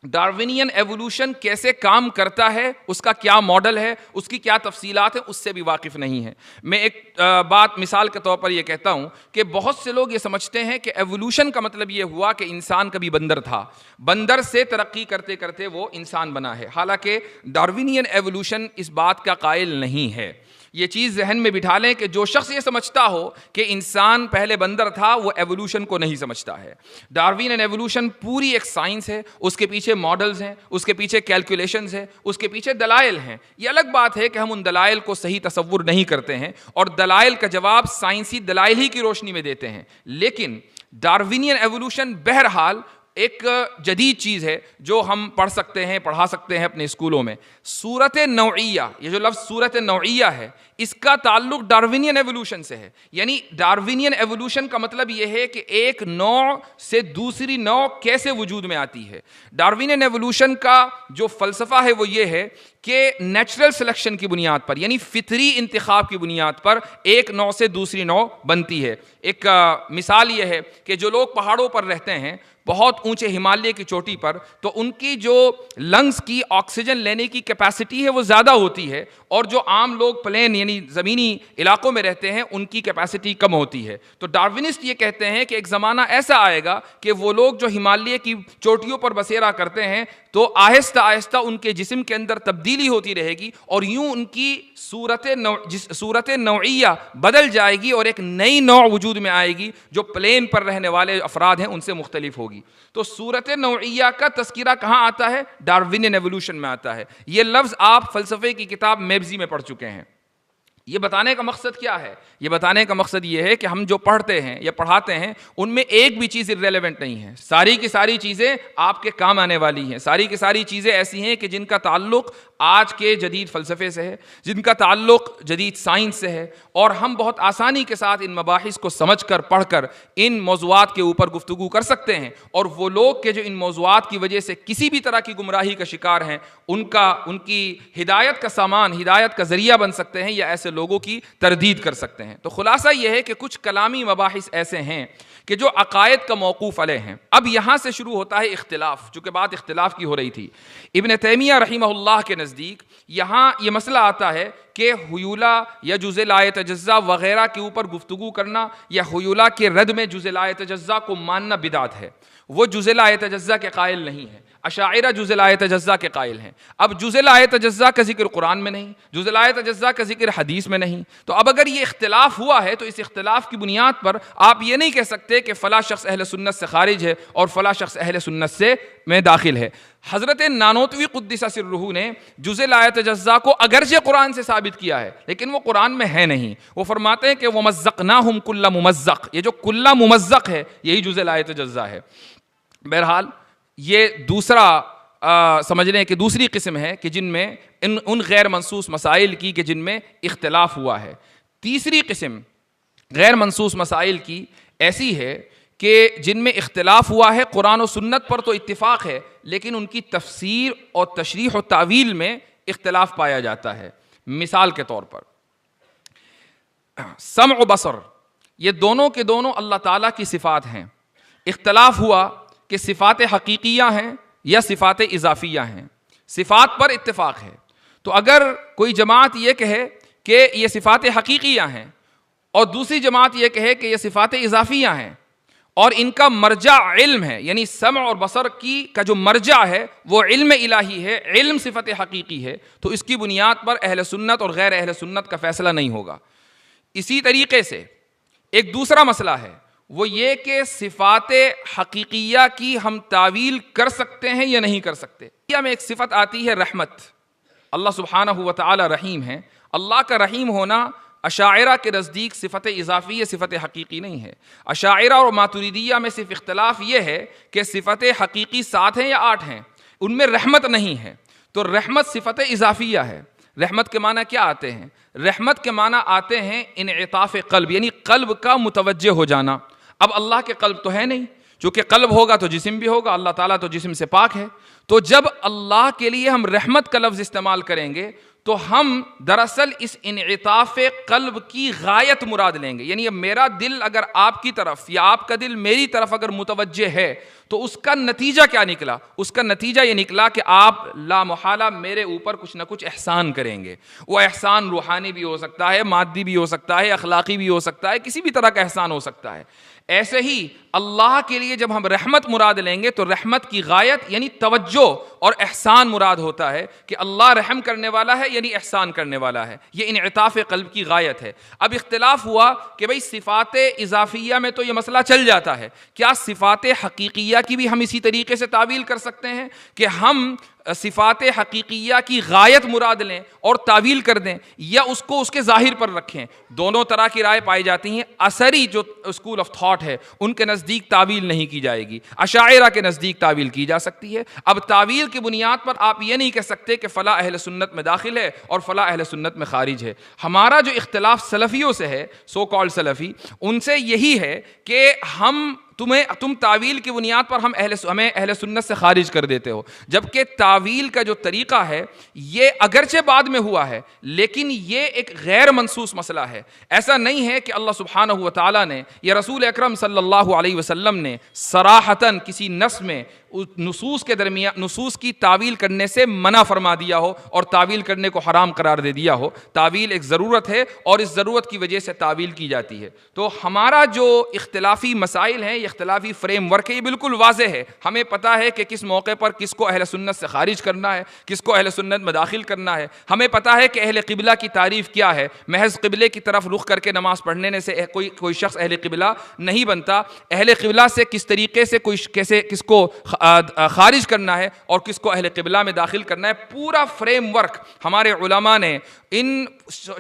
ڈاروینین ایوولوشن کیسے کام کرتا ہے، اس کا کیا ماڈل ہے، اس کی کیا تفصیلات ہیں، اس سے بھی واقف نہیں ہے۔ میں ایک بات مثال کے طور پر یہ کہتا ہوں کہ بہت سے لوگ یہ سمجھتے ہیں کہ ایوولوشن کا مطلب یہ ہوا کہ انسان کبھی بندر تھا، بندر سے ترقی کرتے کرتے وہ انسان بنا ہے، حالانکہ ڈاروینین ایوولوشن اس بات کا قائل نہیں ہے۔ یہ چیز ذہن میں بٹھا لیں کہ جو شخص یہ سمجھتا ہو کہ انسان پہلے بندر تھا وہ ایوولوشن کو نہیں سمجھتا ہے۔ ڈاروین اینڈ ایوولوشن پوری ایک سائنس ہے، اس کے پیچھے ماڈلز ہیں، اس کے پیچھے کیلکولیشنز ہیں، اس کے پیچھے دلائل ہیں۔ یہ الگ بات ہے کہ ہم ان دلائل کو صحیح تصور نہیں کرتے ہیں اور دلائل کا جواب سائنسی دلائل ہی کی روشنی میں دیتے ہیں، لیکن ڈاروینین ایوولوشن بہرحال ایک جدید چیز ہے جو ہم پڑھ سکتے ہیں، پڑھا سکتے ہیں اپنے اسکولوں میں۔ صورت نوعیہ، یہ جو لفظ صورت نوعیہ ہے، اس کا تعلق ڈاروینین ایوولوشن سے ہے۔ یعنی ڈاروینین ایوولوشن کا مطلب یہ ہے کہ ایک نوع سے دوسری نوع کیسے وجود میں آتی ہے۔ ڈاروینین ایوولوشن کا جو فلسفہ ہے وہ یہ ہے کہ نیچرل سلیکشن کی بنیاد پر، یعنی فطری انتخاب کی بنیاد پر ایک نوع سے دوسری نوع بنتی ہے۔ ایک مثال یہ ہے کہ جو لوگ پہاڑوں پر رہتے ہیں، بہت اونچے ہمالیہ کی چوٹی پر، تو ان کی جو لنگز کی آکسیجن لینے کی کیپیسٹی ہے وہ زیادہ ہوتی ہے، اور جو عام لوگ پلین یعنی زمینی علاقوں میں رہتے ہیں ان کی کیپیسٹی کم ہوتی ہے۔ تو ڈاروینسٹ یہ کہتے ہیں کہ ایک زمانہ ایسا آئے گا کہ وہ لوگ جو ہمالیہ کی چوٹیوں پر بسیرا کرتے ہیں تو آہستہ آہستہ ان کے جسم کے اندر تبدیلی ہوتی رہے گی، اور یوں ان کی صورت نوعیہ بدل جائے گی اور ایک نئی نوع وجود میں آئے گی جو پلین پر رہنے والے افراد ہیں ان سے مختلف ہوگی۔ تو صورت نوعیہ کا تذکرہ کہاں آتا ہے؟ ڈاروینین ایوولوشن میں آتا ہے۔ یہ لفظ آپ فلسفے کی کتاب میبزی میں پڑھ چکے ہیں۔ یہ بتانے کا مقصد کیا ہے؟ یہ بتانے کا مقصد یہ ہے کہ ہم جو پڑھتے ہیں یا پڑھاتے ہیں ان میں ایک بھی چیز irrelevant نہیں ہے، ساری کی ساری چیزیں آپ کے کام آنے والی ہیں، ساری کی ساری چیزیں ایسی ہیں کہ جن کا تعلق آج کے جدید فلسفے سے ہے، جن کا تعلق جدید سائنس سے ہے، اور ہم بہت آسانی کے ساتھ ان مباحث کو سمجھ کر پڑھ کر ان موضوعات کے اوپر گفتگو کر سکتے ہیں۔ اور وہ لوگ کہ جو ان موضوعات کی وجہ سے کسی بھی طرح کی گمراہی کا شکار ہیں، ان کی ہدایت کا سامان، ہدایت کا ذریعہ بن سکتے ہیں یا ایسے لوگوں کی تردید کر سکتے ہیں۔ تو خلاصہ یہ ہے کہ کچھ کلامی مباحث ایسے ہیں کہ جو عقائد کا موقوف علیہ ہیں۔ اب یہاں سے شروع ہوتا ہے اختلاف، چونکہ بات اختلاف کی ہو رہی تھی۔ ابن تیمیہ رحمہ اللہ کے نزدیک یہاں یہ مسئلہ آتا ہے کہ حیولہ یا جزء لا یتجزا وغیرہ کے اوپر گفتگو کرنا یا حیولہ کے رد میں جزء لا یتجزا کو ماننا بدعت ہے۔ وہ جزء لا یتجزا کے قائل نہیں ہے، اشاعرہ جزء لا یتجزا کے قائل ہیں۔ اب جزء لا یتجزا کا ذکر قرآن میں نہیں، جزء لا یتجزا کا ذکر حدیث میں نہیں، تو اب اگر یہ اختلاف ہوا ہے تو اس اختلاف کی بنیاد پر آپ یہ نہیں کہہ سکتے کہ فلاں شخص اہل سنت سے خارج ہے اور فلاں شخص اہل سنت سے میں داخل ہے۔ حضرت نانوتوی قدس سرہ نے جزء لا یتجزا کو اگرچہ قرآن سے ثابت کیا ہے لیکن وہ قرآن میں ہے نہیں۔ وہ فرماتے ہیں کہ وَمَزَّقْنَاهُمْ كُلَّ مُمَزَّقٍ، یہ جو کُلّ ممزق ہے یہی جزء لا یتجزا ہے۔ بہرحال یہ دوسرا سمجھ لیں کہ دوسری قسم ہے کہ جن میں ان غیر منصوص مسائل کی کہ جن میں اختلاف ہوا ہے. تیسری قسم غیر منصوص مسائل کی ایسی ہے کہ جن میں اختلاف ہوا ہے، قرآن و سنت پر تو اتفاق ہے لیکن ان کی تفسیر اور تشریح و تعویل میں اختلاف پایا جاتا ہے. مثال کے طور پر سمع و بصر، یہ دونوں کے دونوں اللہ تعالیٰ کی صفات ہیں. اختلاف ہوا کہ صفات حقیقیہ ہیں یا صفات اضافیہ ہیں. صفات پر اتفاق ہے. تو اگر کوئی جماعت یہ کہے کہ یہ صفات حقیقیہ ہیں اور دوسری جماعت یہ کہے کہ یہ صفات اضافیہ ہیں اور ان کا مرجع علم ہے، یعنی سمع اور بصر کا جو مرجع ہے وہ علم الہی ہے، علم صفت حقیقی ہے، تو اس کی بنیاد پر اہل سنت اور غیر اہل سنت کا فیصلہ نہیں ہوگا. اسی طریقے سے ایک دوسرا مسئلہ ہے، وہ یہ کہ صفات حقیقیہ کی ہم تعویل کر سکتے ہیں یا نہیں کر سکتے. میں ایک صفت آتی ہے رحمت. اللہ سبحانہ و تعالی رحیم ہے. اللہ کا رحیم ہونا اشاعرہ کے نزدیک صفت اضافی ہے، صفت حقیقی نہیں ہے. اشاعرہ اور ماتریدیہ میں صرف اختلاف یہ ہے کہ صفت حقیقی 7 ہیں یا 8 ہیں، ان میں رحمت نہیں ہے. تو رحمت صفت اضافیہ ہے. رحمت کے معنی کیا آتے ہیں؟ رحمت کے معنی آتے ہیں انعطاف قلب، یعنی قلب کا متوجہ ہو جانا. اب اللہ کے قلب تو ہے نہیں، چونکہ قلب ہوگا تو جسم بھی ہوگا، اللہ تعالیٰ تو جسم سے پاک ہے. تو جب اللہ کے لیے ہم رحمت کا لفظ استعمال کریں گے تو ہم دراصل اس انعطاف قلب کی غایت مراد لیں گے. یعنی میرا دل اگر آپ کی طرف یا آپ کا دل میری طرف اگر متوجہ ہے تو اس کا نتیجہ کیا نکلا؟ اس کا نتیجہ یہ نکلا کہ آپ لا محالہ میرے اوپر کچھ نہ کچھ احسان کریں گے. وہ احسان روحانی بھی ہو سکتا ہے، مادی بھی ہو سکتا ہے، اخلاقی بھی ہو سکتا ہے، کسی بھی طرح کا احسان ہو سکتا ہے. ایسے ہی اللہ کے لیے جب ہم رحمت مراد لیں گے تو رحمت کی غایت یعنی توجہ اور احسان مراد ہوتا ہے کہ اللہ رحم کرنے والا ہے یعنی احسان کرنے والا ہے. یہ انعطاف قلب کی غایت ہے. اب اختلاف ہوا کہ بھئی صفات اضافیہ میں تو یہ مسئلہ چل جاتا ہے، کیا صفات حقیقیہ کی بھی ہم اسی طریقے سے تعویل کر سکتے ہیں کہ ہم صفات حقیقیہ کی غایت مراد لیں اور تعویل کر دیں، یا اس کو اس کے ظاہر پر رکھیں؟ دونوں طرح کی رائے پائی جاتی ہیں. اثری جو اسکول آف تھاٹ ہے ان کے نزدیک تعویل نہیں کی جائے گی، اشاعرہ کے نزدیک تعویل کی جا سکتی ہے. اب تعویل کی بنیاد پر آپ یہ نہیں کہہ سکتے کہ فلاں اہل سنت میں داخل ہے اور فلاں اہل سنت میں خارج ہے. ہمارا جو اختلاف سلفیوں سے ہے، سو کالڈ سلفی، ان سے یہی ہے کہ تم تعویل کی بنیاد پر ہمیں اہل سنت سے خارج کر دیتے ہو، جبکہ تعویل کا جو طریقہ ہے یہ اگرچہ بعد میں ہوا ہے لیکن یہ ایک غیر منصوص مسئلہ ہے. ایسا نہیں ہے کہ اللہ سبحانہ و تعالیٰ نے یا رسول اکرم صلی اللہ علیہ وسلم نے صراحتاً کسی نص میں نصوص کی تعویل کرنے سے منع فرما دیا ہو اور تعویل کرنے کو حرام قرار دے دیا ہو. تعویل ایک ضرورت ہے اور اس ضرورت کی وجہ سے تعویل کی جاتی ہے. تو ہمارا جو اختلافی مسائل ہیں، اختلافی فریم ورک ہے، یہ بالکل واضح ہے. ہمیں پتہ ہے کہ کس موقع پر کس کو اہل سنت سے خارج کرنا ہے، کس کو اہل سنت میں داخل کرنا ہے. ہمیں پتہ ہے کہ اہل قبلہ کی تعریف کیا ہے. محض قبلے کی طرف رخ کر کے نماز پڑھنے سے کوئی شخص اہل قبلہ نہیں بنتا. اہل قبلہ سے کس طریقے سے کس کو خارج کرنا ہے اور کس کو اہل قبلہ میں داخل کرنا ہے، پورا فریم ورک ہمارے علماء نے ان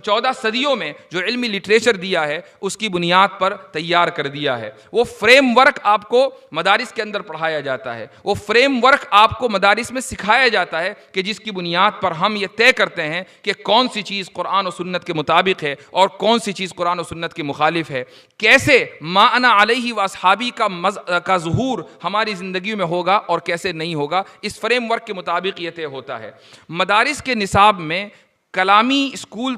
14 صدیوں میں جو علمی لٹریچر دیا ہے اس کی بنیاد پر تیار کر دیا ہے. وہ فریم ورک آپ کو مدارس کے اندر پڑھایا جاتا ہے، وہ فریم ورک آپ کو مدارس میں سکھایا جاتا ہے کہ جس کی بنیاد پر ہم یہ طے کرتے ہیں کہ کون سی چیز قرآن و سنت کے مطابق ہے اور کون سی چیز قرآن و سنت کے مخالف ہے. کیسے ما انا علیہ و اصحابی کا ظہور ہماری زندگی میں ہوگا اور کیسے نہیں ہوگا، اس فریم ورک کے مطابق یہ طے ہوتا ہے. مدارس کے نصاب میں کلامی اسکول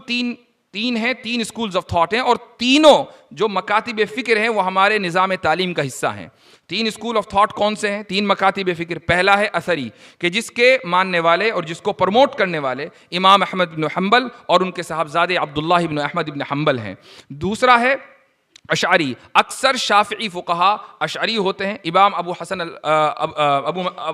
تین ہیں، 3 اسکولز آف تھاٹ ہیں، اور تینوں جو مکاتب فکر ہیں وہ ہمارے نظام تعلیم کا حصہ ہیں. 3 اسکول آف تھاٹ کون سے ہیں؟ 3 مکاتب فکر. پہلا ہے اثری، کہ جس کے ماننے والے اور جس کو پروموٹ کرنے والے امام احمد بن حنبل اور ان کے صاحبزادے عبداللہ بن احمد بن حنبل ہیں. دوسرا ہے اشعری. اکثر شافعی فقہا اشعری ہوتے ہیں. امام ابو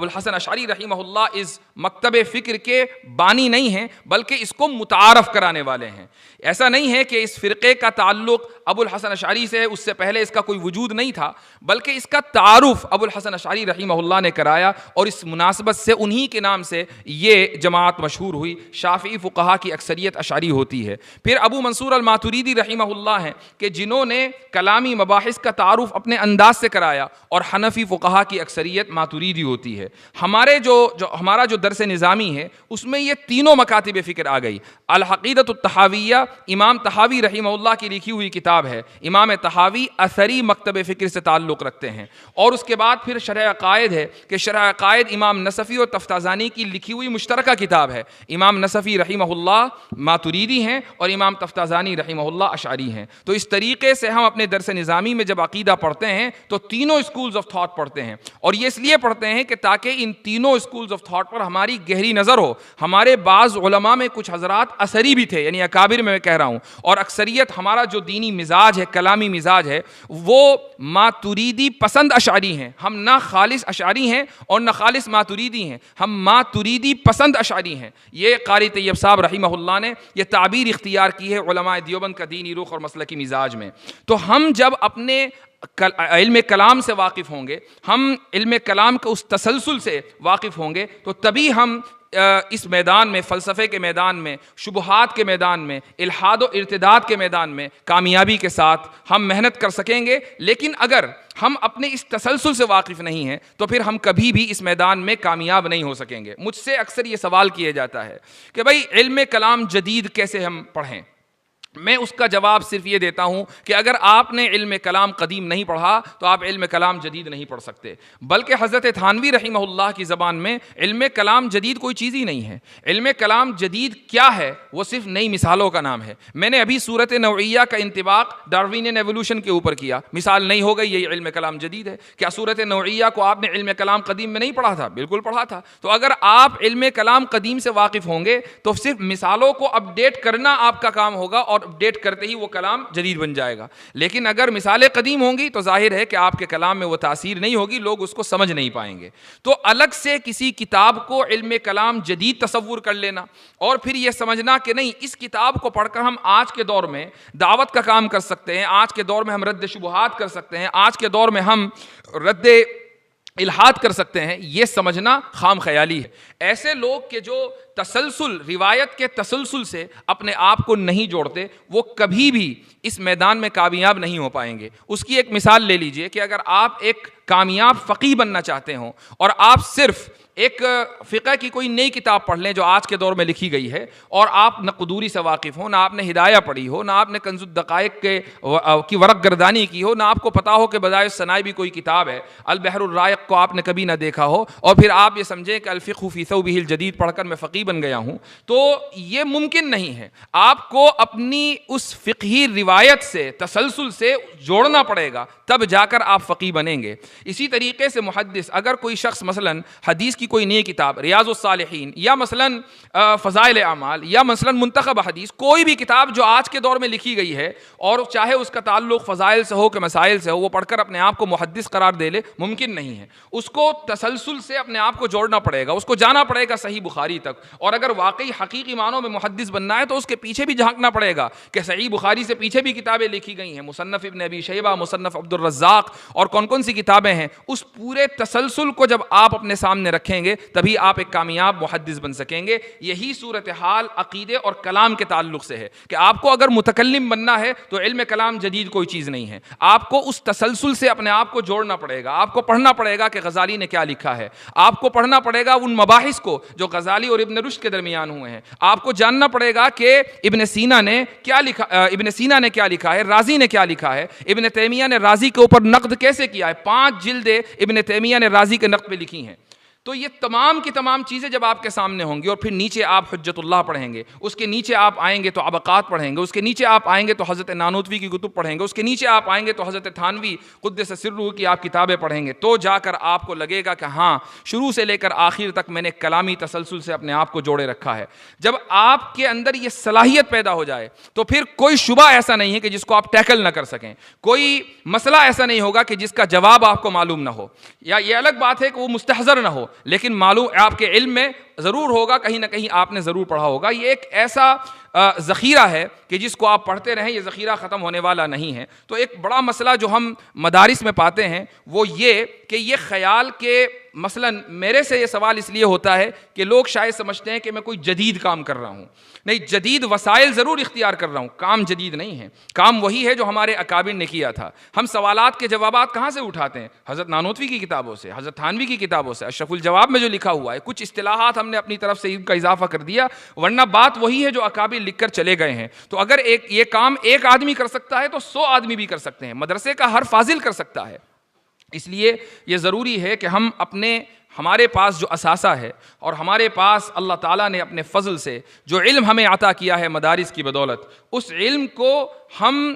الحسن اشعری رحمہ اللہ اس مکتب فکر کے بانی نہیں ہیں بلکہ اس کو متعارف کرانے والے ہیں. ایسا نہیں ہے کہ اس فرقے کا تعلق ابو الحسن اشعری سے ہے، اس سے پہلے اس کا کوئی وجود نہیں تھا، بلکہ اس کا تعارف ابو الحسن اشعری رحمہ اللہ نے کرایا اور اس مناسبت سے انہی کے نام سے یہ جماعت مشہور ہوئی. شافعی فقہا کی اکثریت اشعری ہوتی ہے. پھر ابو منصور الماتریدی رحمہ اللہ ہیں کہ جنہوں نے کلامی مباحث کا تعارف اپنے انداز سے کرایا، اور حنفی فقہا کی اکثریت ماتریدی ہوتی ہے۔ ہمارا جو درس نظامی ہے اس میں یہ تینوں مکاتب فکر آ گئی۔ العقیدۃ الطحاویہ امام طحاوی رحمہ اللہ کی لکھی ہوئی کتاب ہے، امام طحاوی اثری مکتب فکر سے تعلق رکھتے ہیں، اور اس کے بعد پھر شرح عقائد ہے کہ شرح عقائد امام نصفی اور تفتازانی کی لکھی ہوئی مشترکہ کتاب ہے۔ امام نصفی رحمہ اللہ ماتریدی ہیں اور امام تفتازانی رحمہ اللہ اشعری ہیں۔ تو اس طریقے سے ہم اپنے درس نظامی میں جب عقیدہ پڑھتے ہیں تو تینوں اسکولز آف تھاٹ پڑھتے ہیں، اور یہ اس لیے پڑھتے ہیں کہ تاکہ ان تینوں اسکولز آف تھاٹ پر ہماری گہری نظر ہو۔ ہمارے بعض علماء میں کچھ حضرات اثری بھی تھے، یعنی اکابر میں کہہ رہا ہوں، اور اکثریت ہمارا جو دینی مزاج ہے، کلامی مزاج ہے، وہ ماتریدی پسند اشعری ہیں۔ ہم نہ خالص اشعری ہیں اور نہ خالص ماتریدی ہیں، ہم ماتریدی پسند اشعری ہیں۔ یہ قاری طیب صاحب رحمہ اللہ نے یہ تعبیر اختیار کی ہے علماء دیوبند کا دینی رخ اور مسلکی مزاج میں۔ تو ہم جب اپنے علم کلام سے واقف ہوں گے، ہم علم کلام کے اس تسلسل سے واقف ہوں گے، تو تبھی ہم اس میدان میں، فلسفے کے میدان میں، شبہات کے میدان میں، الحاد و ارتداد کے میدان میں کامیابی کے ساتھ ہم محنت کر سکیں گے۔ لیکن اگر ہم اپنے اس تسلسل سے واقف نہیں ہیں تو پھر ہم کبھی بھی اس میدان میں کامیاب نہیں ہو سکیں گے۔ مجھ سے اکثر یہ سوال کیا جاتا ہے کہ بھائی علم کلام جدید کیسے ہم پڑھیں؟ میں اس کا جواب صرف یہ دیتا ہوں کہ اگر آپ نے علم کلام قدیم نہیں پڑھا تو آپ علم کلام جدید نہیں پڑھ سکتے، بلکہ حضرت تھانوی رحمہ اللہ کی زبان میں علم کلام جدید کوئی چیز ہی نہیں ہے۔ علم کلام جدید کیا ہے؟ وہ صرف نئی مثالوں کا نام ہے۔ میں نے ابھی صورت نوعیہ کا انطباق ڈاروینین ایوولوشن کے اوپر کیا، مثال نہیں ہو گئی یہ علم کلام جدید ہے۔ کیا صورت نوعیہ کو آپ نے علم کلام قدیم میں نہیں پڑھا تھا؟ بالکل پڑھا تھا۔ تو اگر آپ علم کلام قدیم سے واقف ہوں گے تو صرف مثالوں کو اپ ڈیٹ کرنا آپ کا کام ہوگا، اور اپڈیٹ کرتے ہی وہ کلام جدید بن جائے گا۔ لیکن اگر مثالیں قدیم ہوں گی تو ظاہر ہے کہ آپ کے کلام میں وہ تاثیر نہیں ہوگی، لوگ اس کو سمجھ نہیں پائیں گے۔ تو الگ سے کسی کتاب کو علم کلام جدید تصور کر لینا اور پھر یہ سمجھنا کہ نہیں اس کتاب کو پڑھ کر ہم آج کے دور میں دعوت کا کام کر سکتے ہیں، آج کے دور میں ہم رد شبہات کر سکتے ہیں، آج کے دور میں ہم رد الحاد کر سکتے ہیں، یہ سمجھنا خام خیالی ہے۔ ایسے لوگ کہ جو تسلسل، روایت کے تسلسل سے اپنے آپ کو نہیں جوڑتے، وہ کبھی بھی اس میدان میں کامیاب نہیں ہو پائیں گے۔ اس کی ایک مثال لے لیجئے کہ اگر آپ ایک کامیاب فقیہ بننا چاہتے ہوں اور آپ صرف ایک فقہ کی کوئی نئی کتاب پڑھ لیں جو آج کے دور میں لکھی گئی ہے، اور آپ نہ قدوری سے واقف ہو، نہ آپ نے ہدایہ پڑھی ہو، نہ آپ نے کنز الدقائق کی ورق گردانی کی ہو، نہ آپ کو پتا ہو کہ بدائع الصنائع بھی کوئی کتاب ہے، البحر الرائق کو آپ نے کبھی نہ دیکھا ہو، اور پھر آپ یہ سمجھیں کہ الفقہ فی ثوبہ الجدید پڑھ کر میں فقیہ بن گیا ہوں، تو یہ ممکن نہیں ہے۔ آپ کو اپنی اس فقہی روایت سے، تسلسل سے جوڑنا پڑے گا، تب جا کر آپ فقیہ بنیں گے۔ اسی طریقے سے محدث، اگر کوئی شخص مثلاً حدیث کی کوئی نئی کتاب، ریاض الصالحین یا مثلاً فضائل اعمال یا مثلاً منتخب حدیث، کوئی بھی کتاب جو آج کے دور میں لکھی گئی ہے اور چاہے اس کا تعلق فضائل سے ہو کہ مسائل سے ہو، وہ پڑھ کر اپنے آپ کو محدث قرار دے لے، ممکن نہیں ہے۔ اس کو تسلسل سے اپنے آپ کو جوڑنا پڑے گا، اس کو جانا پڑے گا صحیح بخاری تک، اور اگر واقعی حقیقی معنوں میں محدث بننا ہے تو اس کے پیچھے بھی جھانکنا پڑے گا کہ صحیح بخاری سے پیچھے بھی کتابیں لکھی گئی ہیں، مصنف ابن ابی شیبہ، مصنف عبد الرزاق اور کون کون سی کتابیں ہیں۔ اس پورے تسلسل کو جب آپ اپنے سامنے رکھیں گے تبھی آپ ایک کامیاب محدث بن سکیں گے۔ یہی صورتحال عقیدے اور کلام کے تعلق سے ہے کہ آپ کو اگر متکلم بننا ہے تو علم کلام جدید کوئی چیز نہیں ہے، آپ کو اس تسلسل سے اپنے آپ کو جوڑنا پڑے گا، آپ کو پڑھنا پڑے گا کہ غزالی نے کیا لکھا ہے، آپ کو پڑھنا پڑے گا ان مباحث کو جو غزالی اور ابن رشد کے درمیان ہوئے ہیں، آپ کو جاننا پڑے گا کہ ابن سینا نے کیا لکھا ہے، رازی نے کیا لکھا ہے، ابن تیمیہ نے رازی کے اوپر نقد کیسے کیا ہے، 5 جلدیں ابن تیمیہ نے رازی کے نقد پہ لکھی ہیں۔ تو یہ تمام کی تمام چیزیں جب آپ کے سامنے ہوں گی، اور پھر نیچے آپ حجت اللہ پڑھیں گے، اس کے نیچے آپ آئیں گے تو عبقات پڑھیں گے، اس کے نیچے آپ آئیں گے تو حضرت نانوتوی کی کتب پڑھیں گے، اس کے نیچے آپ آئیں گے تو حضرت تھانوی قدس سرہ کی آپ کتابیں پڑھیں گے، تو جا کر آپ کو لگے گا کہ ہاں شروع سے لے کر آخر تک میں نے کلامی تسلسل سے اپنے آپ کو جوڑے رکھا ہے۔ جب آپ کے اندر یہ صلاحیت پیدا ہو جائے تو پھر کوئی شبہ ایسا نہیں ہے کہ جس کو آپ ٹیکل نہ کر سکیں، کوئی مسئلہ ایسا نہیں ہوگا کہ جس کا جواب آپ کو معلوم نہ ہو، یا یہ الگ بات ہے کہ وہ مستحضر نہ ہو، لیکن معلوم آپ کے علم میں ضرور ہوگا، کہیں نہ کہیں آپ نے ضرور پڑھا ہوگا۔ یہ ایک ایسا ذخیرہ ہے کہ جس کو آپ پڑھتے رہیں، یہ ذخیرہ ختم ہونے والا نہیں ہے۔ تو ایک بڑا مسئلہ جو ہم مدارس میں پاتے ہیں وہ یہ کہ یہ خیال کے مثلاً میرے سے یہ سوال اس لیے ہوتا ہے کہ لوگ شاید سمجھتے ہیں کہ میں کوئی جدید کام کر رہا ہوں. نہیں, جدید وسائل ضرور اختیار کر رہا ہوں, کام جدید نہیں ہے. کام وہی ہے جو ہمارے اکابر نے کیا تھا. ہم سوالات کے جوابات کہاں سے اٹھاتے ہیں؟ حضرت نانوتوی کی کتابوں سے, حضرت تھانوی کی کتابوں سے, اشرف الجواب میں جو لکھا ہوا ہے. کچھ اصطلاحات ہم نے اپنی طرف سے ان کا اضافہ کر دیا, ورنہ بات وہی ہے جو اکابر لکھ کر چلے گئے ہیں. تو اگر یہ کام ایک آدمی کر سکتا ہے تو 100 آدمی بھی کر سکتے ہیں, مدرسے کا ہر فاضل کر سکتا ہے. اس لیے یہ ضروری ہے کہ ہم ہمارے پاس جو اثاثہ ہے اور ہمارے پاس اللہ تعالیٰ نے اپنے فضل سے جو علم ہمیں عطا کیا ہے مدارس کی بدولت, اس علم کو ہم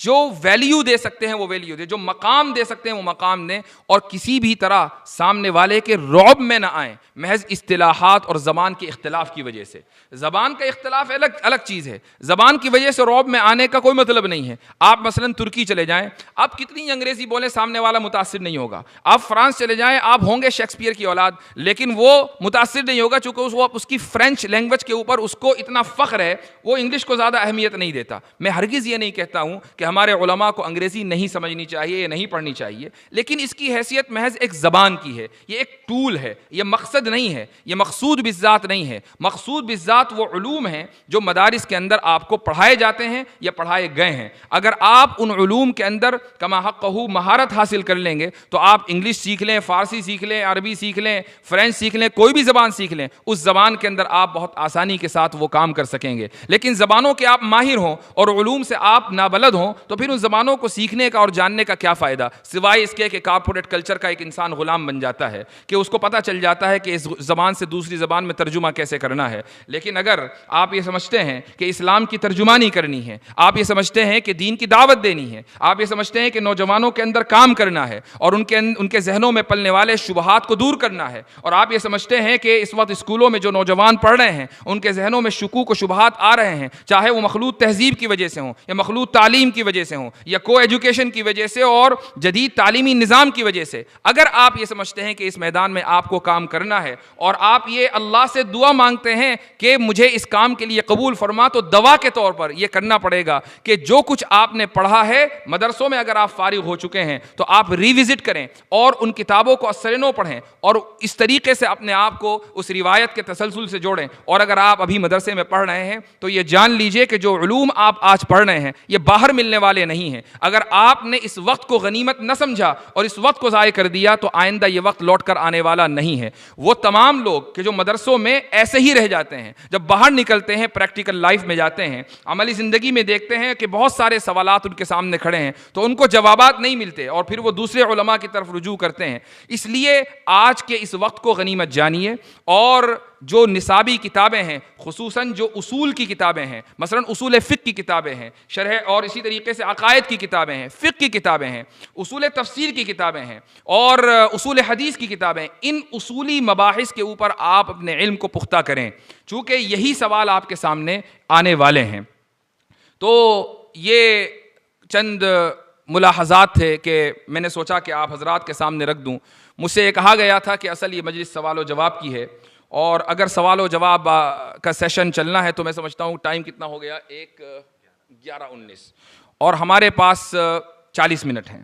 جو ویلیو دے سکتے ہیں وہ ویلیو دے, جو مقام دے سکتے ہیں وہ مقام دیں, اور کسی بھی طرح سامنے والے کے رعب میں نہ آئیں محض اصطلاحات اور زبان کے اختلاف کی وجہ سے. زبان کا اختلاف الگ چیز ہے, زبان کی وجہ سے رعب میں آنے کا کوئی مطلب نہیں ہے. آپ مثلاً ترکی چلے جائیں, آپ کتنی انگریزی بولیں سامنے والا متاثر نہیں ہوگا. آپ فرانس چلے جائیں, آپ ہوں گے شیکسپیئر کی اولاد, لیکن وہ متاثر نہیں ہوگا, چونکہ اس کی فرینچ لینگویج کے اوپر اس کو اتنا فخر ہے, وہ انگلش کو زیادہ اہمیت نہیں دیتا. میں ہرگز یہ نہیں کہتا ہوں کہ ہمارے علماء کو انگریزی نہیں سمجھنی چاہیے یا نہیں پڑھنی چاہیے, لیکن اس کی حیثیت محض ایک زبان کی ہے, یہ ایک ٹول ہے, یہ مقصد نہیں ہے, یہ مقصود بالذات نہیں ہے. مقصود بالذات وہ علوم ہیں جو مدارس کے اندر آپ کو پڑھائے جاتے ہیں یا پڑھائے گئے ہیں. اگر آپ ان علوم کے اندر کما حقہ مہارت حاصل کر لیں گے تو آپ انگلش سیکھ لیں, فارسی سیکھ لیں, عربی سیکھ لیں, فرینچ سیکھ لیں, کوئی بھی زبان سیکھ لیں, اس زبان کے اندر آپ بہت آسانی کے ساتھ وہ کام کر سکیں گے. لیکن زبانوں کے آپ ماہر ہوں اور علوم سے آپ نابلد ہوں تو پھر ان زبانوں کو سیکھنے کا اور جاننے کا کیا فائدہ, سوائے اس کے کہ کارپوریٹ کلچر کا ایک انسان غلام بن جاتا ہے کہ اس کو پتہ چل جاتا ہے کہ اس زبان سے دوسری زبان میں ترجمہ کیسے کرنا ہے. لیکن اگر آپ یہ سمجھتے ہیں کہ اسلام کی ترجمانی کرنی ہے, آپ یہ سمجھتے ہیں کہ دین کی دعوت دینی ہے, آپ یہ سمجھتے ہیں کہ نوجوانوں کے اندر کام کرنا ہے اور ان کے ذہنوں میں پلنے والے شبہات کو دور کرنا ہے, اور آپ یہ سمجھتے ہیں کہ اس وقت اسکولوں میں جو نوجوان پڑھ رہے ہیں ان کے ذہنوں میں شکوک و شبہات آ رہے ہیں, چاہے وہ مخلوط تہذیب کی وجہ سے ہوں یا مخلوط تعلیم کی وجہ سے ہوں یا کو ایجوکیشن کی وجہ سے اور جدید تعلیمی نظام کی وجہ سے, اگر آپ یہ سمجھتے ہیں کہ اس میدان میں آپ کو کام کرنا ہے اور آپ یہ اللہ سے دعا مانگتے ہیں کہ مجھے اس کام کے لیے قبول فرما, تو دوا کے طور پر یہ کرنا پڑے گا کہ جو کچھ آپ نے پڑھا ہے مدرسوں میں, اگر آپ فارغ ہو چکے ہیں تو آپ ریوزٹ کریں اور ان کتابوں کو اثر نو پڑھیں اور اس طریقے سے اپنے آپ کو اس روایت کے تسلسل سے جوڑیں. اور اگر آپ ابھی مدرسے میں پڑھ رہے ہیں تو یہ جان لیجئے کہ جو علوم آپ آج پڑھ رہے ہیں یہ باہر ملنے والے نہیں ہیں. اگر آپ نے اس وقت کو غنیمت نہ سمجھا اور اس وقت کو ضائع کر دیا تو آئندہ یہ وقت لوٹ کر آنے والا نہیں ہے. وہ تمام لوگ کہ جو مدرسوں میں ایسے ہی رہ جاتے ہیں, جب باہر نکلتے ہیں پریکٹیکل لائف میں جاتے ہیں, عملی زندگی میں دیکھتے ہیں کہ بہت سارے سوالات ان کے سامنے کھڑے ہیں تو ان کو جوابات نہیں ملتے اور پھر وہ دوسرے علماء کی طرف رجوع کرتے ہیں. اس لیے آج کے اس وقت کو غنیمت جانیے, اور جو نصابی کتابیں ہیں, خصوصاً جو اصول کی کتابیں ہیں, مثلا اصول فقہ کی کتابیں ہیں, شرح, اور اسی طریقے سے عقائد کی کتابیں ہیں, فقہ کی کتابیں ہیں, اصول تفسیر کی کتابیں ہیں اور اصول حدیث کی کتابیں, ان اصولی مباحث کے اوپر آپ اپنے علم کو پختہ کریں, چونکہ یہی سوال آپ کے سامنے آنے والے ہیں. تو یہ چند ملاحظات تھے کہ میں نے سوچا کہ آپ حضرات کے سامنے رکھ دوں. مجھ سے یہ کہا گیا تھا کہ اصل یہ مجلس سوال و جواب کی ہے, اور اگر سوال و جواب کا سیشن چلنا ہے تو میں سمجھتا ہوں ٹائم کتنا ہو گیا, 11:19, اور ہمارے پاس 40 منٹ ہیں.